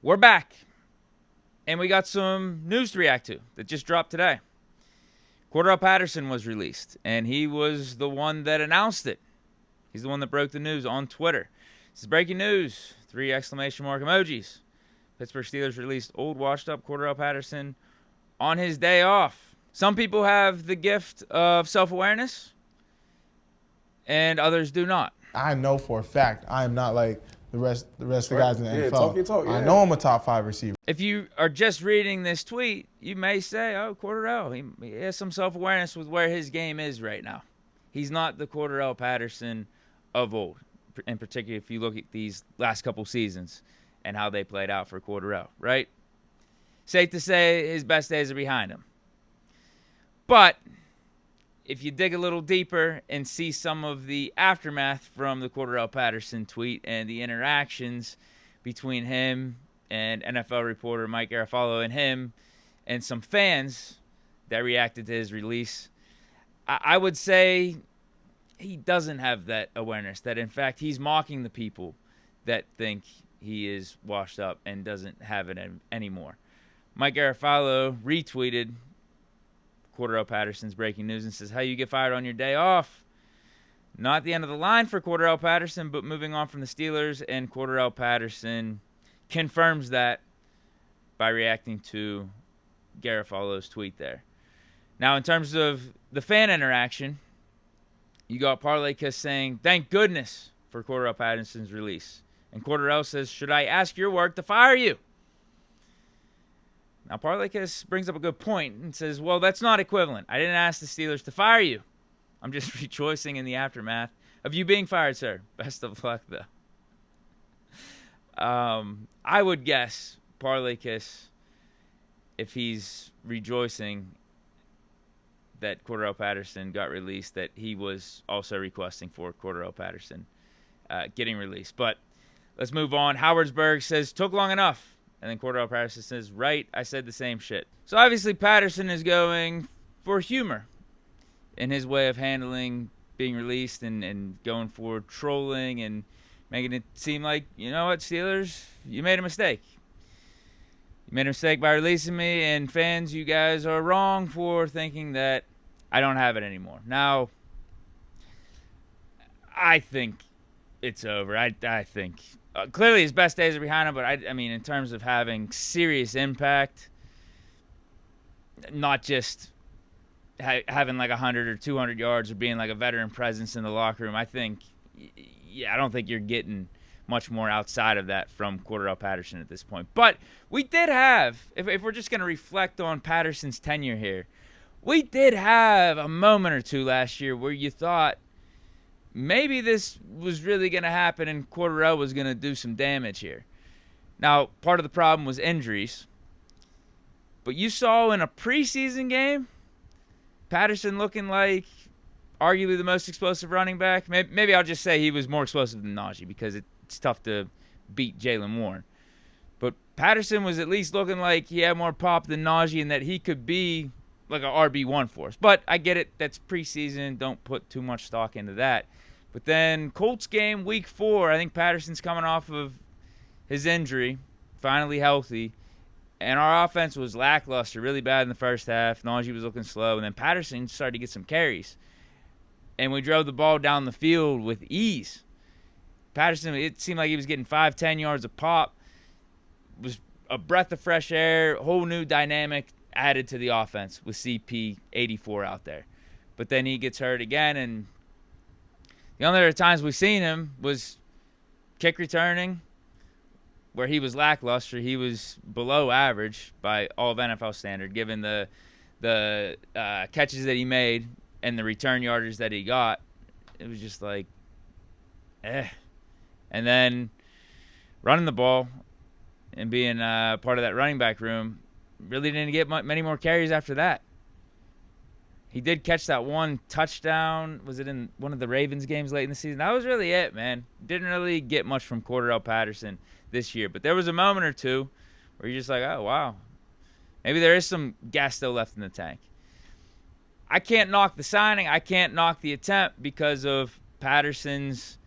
We're back, and we got some news to react to that just dropped today. Cordarrelle Patterson was released, and he was the one that announced it. He's the one that broke the news on Twitter. This is breaking news. 3 exclamation mark emojis. Pittsburgh Steelers released old, washed-up Cordarrelle Patterson on his day off. Some people have the gift of self-awareness, and others do not. I know for a fact I am not like the rest of the guys in the NFL. Talk your talk, yeah. I know I'm a top 5 receiver. If you are just reading this tweet, you may say, oh, Cordarrelle, he has some self-awareness with where his game is right now. He's not the Cordarrelle Patterson of old, in particular if you look at these last couple seasons and how they played out for Cordarrelle, right? Safe to say his best days are behind him. But if you dig a little deeper and see some of the aftermath from the Cordarrelle Patterson tweet and the interactions between him and NFL reporter Mike Garafolo and him and some fans that reacted to his release, I would say he doesn't have that awareness, that in fact he's mocking the people that think he is washed up and doesn't have it anymore. Mike Garafolo retweeted Cordarrelle Patterson's breaking news and says, how you get fired on your day off. Not the end of the line for Cordarrelle Patterson, but moving on from the Steelers, and Cordarrelle Patterson confirms that by reacting to Garafolo's tweet there. Now, in terms of the fan interaction, you got Parlay Kiss saying, thank goodness for Cordarrelle Patterson's release. And Cordarrelle says, should I ask your work to fire you? Now, Parlay Kiss brings up a good point and says, well, that's not equivalent. I didn't ask the Steelers to fire you. I'm just rejoicing in the aftermath of you being fired, sir. Best of luck, though. I would guess Parlay Kiss, if he's rejoicing that Cordarrelle Patterson got released, that he was also requesting for Cordarrelle Patterson getting released. But let's move on. Howardsburg says, took long enough. And then Cordarrelle Patterson says, right, I said the same shit. So obviously Patterson is going for humor in his way of handling being released and going for trolling and making it seem like, you know what, Steelers, you made a mistake. You made a mistake by releasing me, and fans, you guys are wrong for thinking that I don't have it anymore. Now, I think it's over. I think clearly his best days are behind him, but I mean, in terms of having serious impact, not just having like 100 or 200 yards or being like a veteran presence in the locker room, I think, I don't think you're getting much more outside of that from Cordarrelle Patterson at this point. But we did have, if we're just going to reflect on Patterson's tenure here, we did have a moment or two last year where you thought, maybe this was really going to happen and Cordarrelle was going to do some damage here. Now, part of the problem was injuries. But you saw in a preseason game, Patterson looking like arguably the most explosive running back. Maybe I'll just say he was more explosive than Najee because it's tough to beat Jaylen Warren. But Patterson was at least looking like he had more pop than Najee and that he could be like an RB1 for us. But I get it. That's preseason. Don't put too much stock into that. But then Colts game, week 4, I think Patterson's coming off of his injury, finally healthy. And our offense was lackluster, really bad in the first half. Najee was looking slow. And then Patterson started to get some carries. And we drove the ball down the field with ease. Patterson, it seemed like he was getting 5-10 yards a pop. It was a breath of fresh air, whole new dynamic added to the offense with CP84 out there. But then he gets hurt again, and the only other times we've seen him was kick returning, where he was lackluster. He was below average by all of NFL standard, given the catches that he made and the return yardage that he got. It was just like, eh. And then running the ball and being part of that running back room, really didn't get many more carries after that. He did catch that one touchdown. Was it in one of the Ravens games late in the season? That was really it, man. Didn't really get much from Cordarrelle Patterson this year. But there was a moment or two where you're just like, oh, wow. Maybe there is some gas still left in the tank. I can't knock the signing. I can't knock the attempt because of Patterson's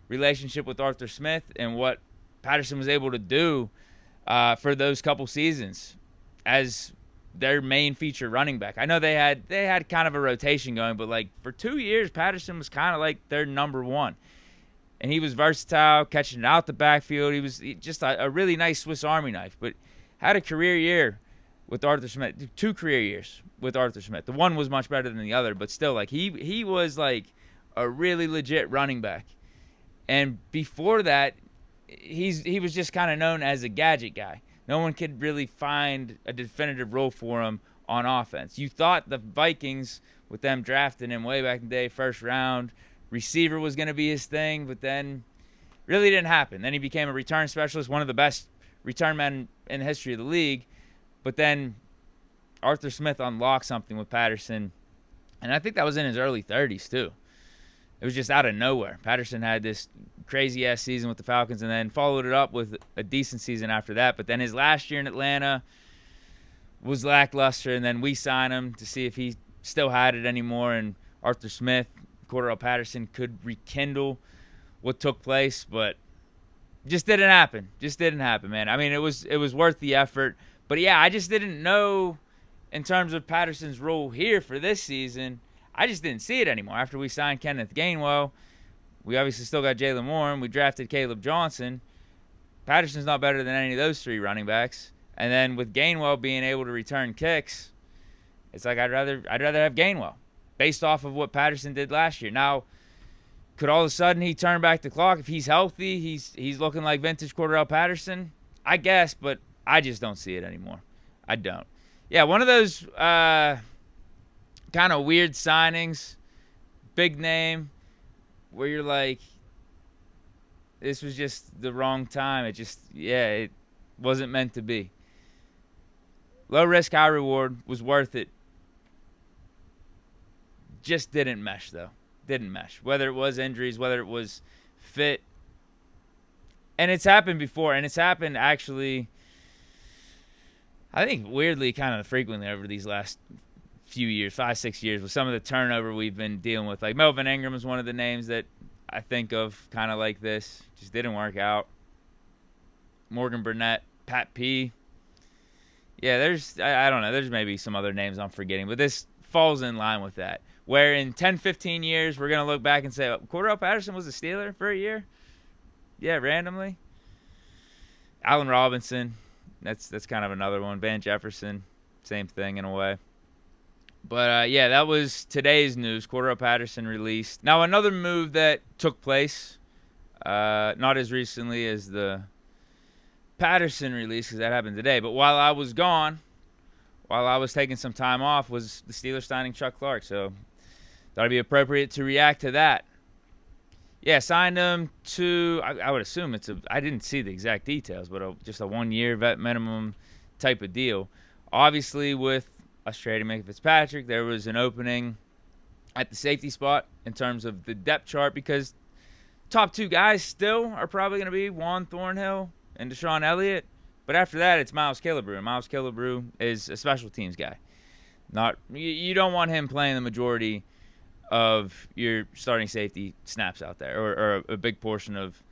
relationship with Arthur Smith and what Patterson was able to do for those couple seasons as their main feature running back. I know they had kind of a rotation going, but like for 2 years, Patterson was kind of like their number one. And he was versatile, catching it out the backfield. He was just a really nice Swiss Army knife, but had a career year with Arthur Smith, 2 career years with Arthur Smith. The one was much better than the other, but still, like he was like a really legit running back. And before that, he was just kind of known as a gadget guy. No one could really find a definitive role for him on offense. You thought the Vikings, with them drafting him way back in the day, first round, receiver was going to be his thing, but then really didn't happen. Then he became a return specialist, one of the best return men in the history of the league. But then Arthur Smith unlocked something with Patterson, and I think that was in his early 30s too. It was just out of nowhere. Patterson had this crazy-ass season with the Falcons and then followed it up with a decent season after that. But then his last year in Atlanta was lackluster, and then we signed him to see if he still had it anymore. And Arthur Smith, Cordarrelle Patterson could rekindle what took place, but just didn't happen. Just didn't happen, man. I mean, it was worth the effort. But, yeah, I just didn't know in terms of Patterson's role here for this season. I just didn't see it anymore. After we signed Kenneth Gainwell, we obviously still got Jaylen Warren. We drafted Caleb Johnson. Patterson's not better than any of those 3 running backs. And then with Gainwell being able to return kicks, it's like I'd rather have Gainwell based off of what Patterson did last year. Now, could all of a sudden he turn back the clock? If he's healthy, he's looking like vintage Cordarrelle Patterson? I guess, but I just don't see it anymore. I don't. Yeah, one of those kind of weird signings, big name, where you're like, this was just the wrong time. It wasn't meant to be. Low risk, high reward, was worth it. Just didn't mesh, though. Didn't mesh. Whether it was injuries, whether it was fit. And it's happened before, and it's happened actually, I think, weirdly, kind of frequently over these last few years, 5-6 years, with some of the turnover we've been dealing with. Like Melvin Ingram is one of the names that I think of kind of like this. Just didn't work out. Morgan Burnett, Pat P. Yeah, I don't know. There's maybe some other names I'm forgetting, but this falls in line with that. Where in 10, 15 years, we're going to look back and say, Cordarrelle Patterson was a Steeler for a year? Yeah, randomly. Allen Robinson, that's kind of another one. Van Jefferson, same thing in a way. But, yeah, that was today's news. Cordarrelle Patterson released. Now, another move that took place, not as recently as the Patterson release, because that happened today, but while I was gone, while I was taking some time off, was the Steelers signing Chuck Clark. So, thought it'd be appropriate to react to that. Yeah, signed him to, I would assume I didn't see the exact details, but just a 1-year vet minimum type of deal. Obviously, with us trading Minkah Fitzpatrick, there was an opening at the safety spot in terms of the depth chart, because top 2 guys still are probably going to be Juan Thornhill and Deshaun Elliott. But after that, it's Miles Killebrew. And Miles Killebrew is a special teams guy. You don't want him playing the majority of your starting safety snaps out there, or a big portion of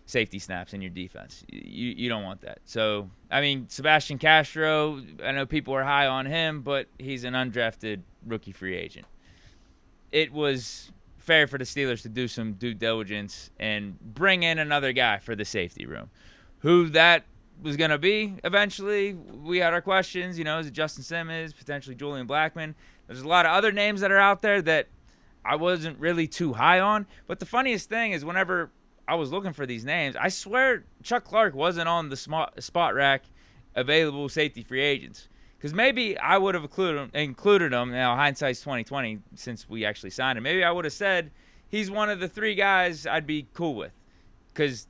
safety snaps in your defense. You don't want that. So, I mean, Sebastian Castro, I know people are high on him, but he's an undrafted rookie free agent. It was fair for the Steelers to do some due diligence and bring in another guy for the safety room. Who that was going to be eventually, we had our questions. Is it Justin Simmons, potentially Julian Blackmon? There's a lot of other names that are out there that I wasn't really too high on. But the funniest thing is, whenever I was looking for these names, I swear Chuck Clark wasn't on the spot rack available safety free agents. Because maybe I would have included him. Now, hindsight's 2020 since we actually signed him. Maybe I would have said he's one of the 3 guys I'd be cool with. Because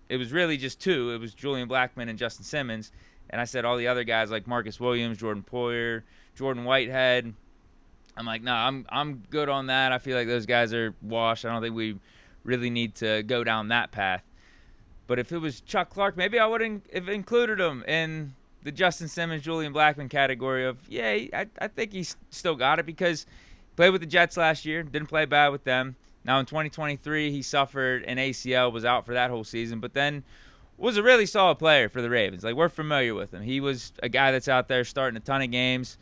it was really just 2. It was Julian Blackmon and Justin Simmons. And I said all the other guys like Marcus Williams, Jordan Poyer, Jordan Whitehead. I'm like, no, I'm good on that. I feel like those guys are washed. I don't think we really need to go down that path. But if it was Chuck Clark, maybe I wouldn't have included him in the Justin Simmons, Julian Blackmon category of, I think he's still got it, because he played with the Jets last year, didn't play bad with them. Now in 2023, he suffered an ACL, was out for that whole season, but then was a really solid player for the Ravens. Like, we're familiar with him. He was a guy that's out there starting a ton of games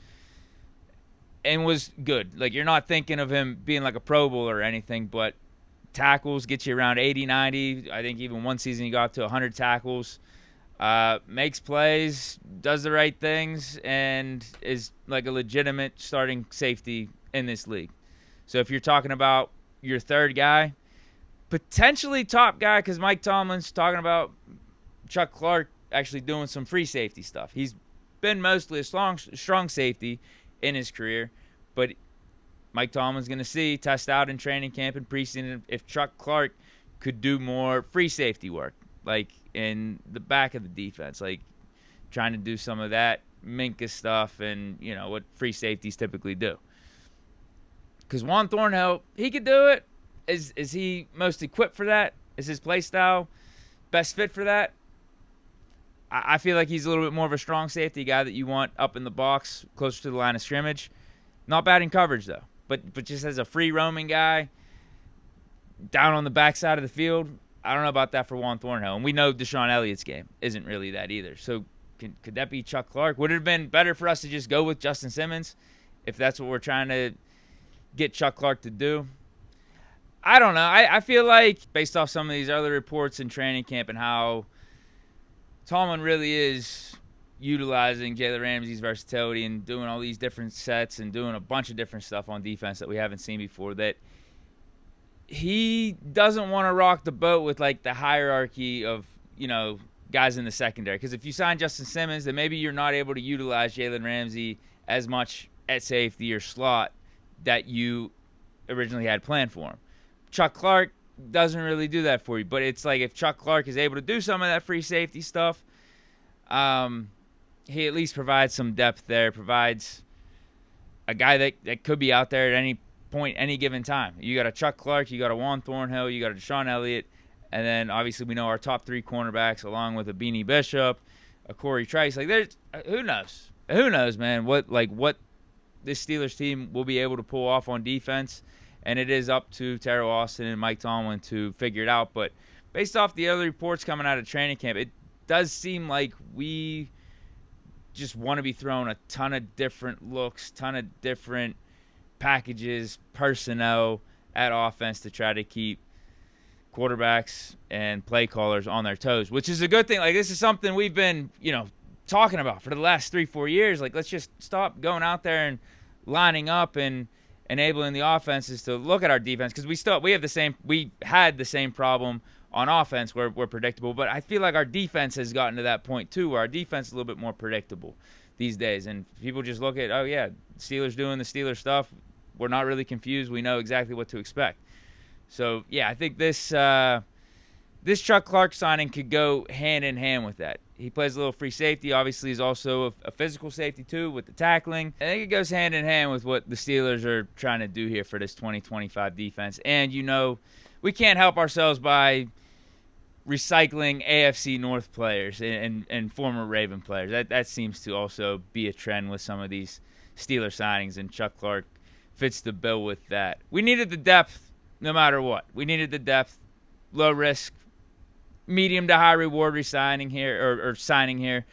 and was good. Like, you're not thinking of him being like a Pro Bowl or anything, but tackles get you around 80, 90. I think even one season he got up to 100 tackles. Makes plays, does the right things, and is like a legitimate starting safety in this league. So if you're talking about your third guy, potentially top guy, because Mike Tomlin's talking about Chuck Clark actually doing some free safety stuff. He's been mostly a strong safety in his career, but Mike Tomlin's going to test out in training camp and preseason if Chuck Clark could do more free safety work, like in the back of the defense, like trying to do some of that Minka stuff and, you know, what free safeties typically do. Because Juan Thornhill, he could do it. Is he most equipped for that? Is his play style best fit for that? I feel like he's a little bit more of a strong safety guy that you want up in the box, closer to the line of scrimmage. Not bad in coverage, though. But just as a free roaming guy, down on the backside of the field, I don't know about that for Juan Thornhill. And we know Deshaun Elliott's game isn't really that either. So could that be Chuck Clark? Would it have been better for us to just go with Justin Simmons if that's what we're trying to get Chuck Clark to do? I don't know. I feel like based off some of these other reports in training camp and how Tomlin really is utilizing Jalen Ramsey's versatility and doing all these different sets and doing a bunch of different stuff on defense that we haven't seen before, that he doesn't want to rock the boat with like the hierarchy of, you know, guys in the secondary. Because if you sign Justin Simmons, then maybe you're not able to utilize Jalen Ramsey as much at safety or slot that you originally had planned for him. Chuck Clark doesn't really do that for you. But it's like if Chuck Clark is able to do some of that free safety stuff, he at least provides some depth there, provides a guy that could be out there at any point, any given time. You got a Chuck Clark, you got a Juan Thornhill, you got a Deshaun Elliott, and then obviously we know our top three cornerbacks along with a Beanie Bishop, a Corey Trice. Like, there's who knows, man, what this Steelers team will be able to pull off on defense. And it is up to Teryl Austin and Mike Tomlin to figure it out. But based off the other reports coming out of training camp, it does seem like we just want to be throwing a ton of different looks, ton of different packages, personnel at offense to try to keep quarterbacks and play callers on their toes, which is a good thing. Like, this is something we've been, you know, talking about for the last 3-4 years. Like, let's just stop going out there and lining up and enabling the offenses to look at our defense, because we had the same problem on offense where we're predictable, but I feel like our defense has gotten to that point too where our defense is a little bit more predictable these days, and people just look at, oh yeah, Steelers doing the Steelers stuff, we're not really confused, we know exactly what to expect. So yeah, I think this Chuck Clark signing could go hand in hand with that. He plays a little free safety. Obviously, he's also a physical safety, too, with the tackling. I think it goes hand in hand with what the Steelers are trying to do here for this 2025 defense. And, you know, we can't help ourselves by recycling AFC North players and former Raven players. That seems to also be a trend with some of these Steeler signings, and Chuck Clark fits the bill with that. We needed the depth no matter what. We needed the depth, low risk, medium to high reward signing here.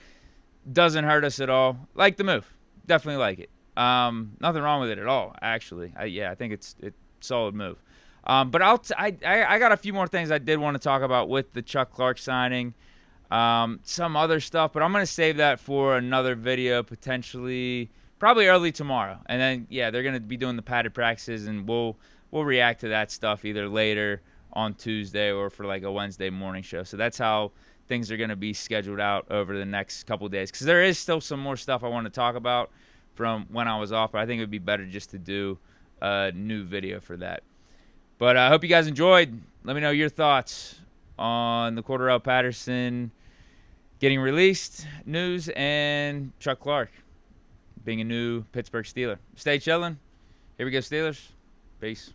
Doesn't hurt us at all. Like the move. Definitely like it. Nothing wrong with it at all, actually. I think it's a solid move. But I got a few more things I did want to talk about with the Chuck Clark signing. Some other stuff, but I'm going to save that for another video, potentially probably early tomorrow. And then, yeah, they're going to be doing the padded practices, and we'll react to that stuff either later on Tuesday or for like a Wednesday morning show. So that's how things are going to be scheduled out over the next couple of days, because there is still some more stuff I want to talk about from when I was off, but I think it would be better just to do a new video for that. But I hope you guys enjoyed. Let me know your thoughts on the Cordarrelle Patterson getting released news and Chuck Clark being a new Pittsburgh Steeler. Stay chilling. Here we go, Steelers. Peace.